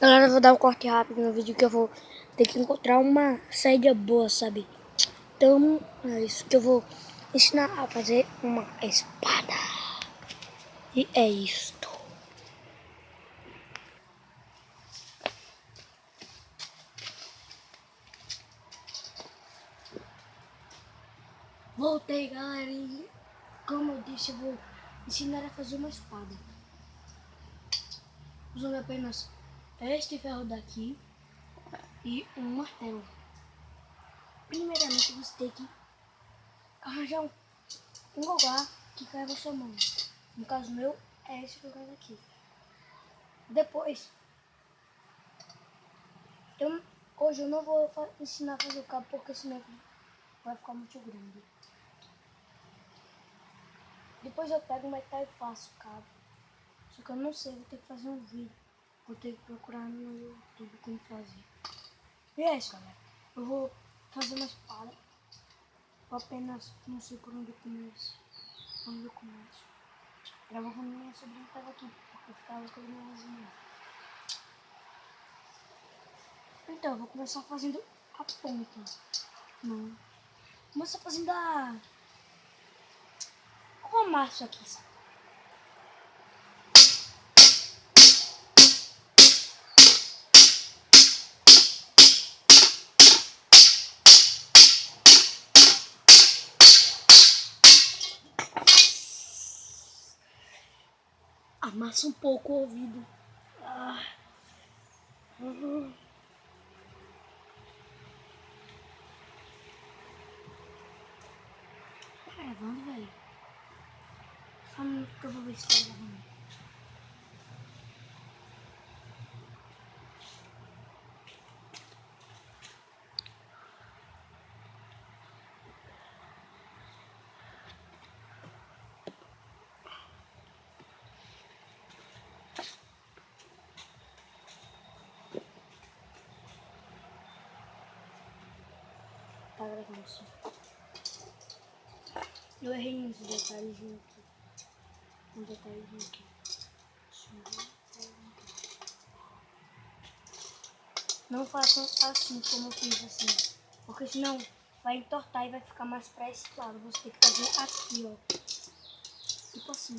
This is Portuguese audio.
Galera, eu vou dar um corte rápido no vídeo que eu vou ter que encontrar uma saída boa, sabe? Então, é isso que eu vou ensinar a fazer uma espada. E é isto. Voltei, galera, e como eu disse, eu vou ensinar a fazer uma espada. Usando apenas este ferro daqui e um martelo. Primeiramente, você tem que arranjar um lugar que caiba a sua mão. No caso meu, é esse lugar aqui. Depois, hoje eu não vou ensinar a fazer o cabo, porque senão vai ficar muito grande. Depois eu pego o metal e faço o cabo. Só que eu não sei, vou ter que fazer um vídeo. Vou ter que procurar no YouTube como fazer. E é isso, galera. Eu vou fazer uma espada. Eu apenas não sei por onde eu começo. Onde eu começo. Gravou quando minha sobrinha estava aqui, porque eu ficava com a minha vizinha. Então, eu vou começar fazendo a ponta. Não. Começa fazendo o amasso aqui, sabe? Amassa um pouco o ouvido. Tá gravando, velho? Só um minuto que eu vou ver se tá gravando. Tá gravando sim. Eu errei uns detalhezinhos aqui. Um detalhezinho aqui. Não façam assim como eu fiz assim. Porque senão vai entortar e vai ficar mais pra esse lado. Você tem que fazer aqui, ó. Tipo assim.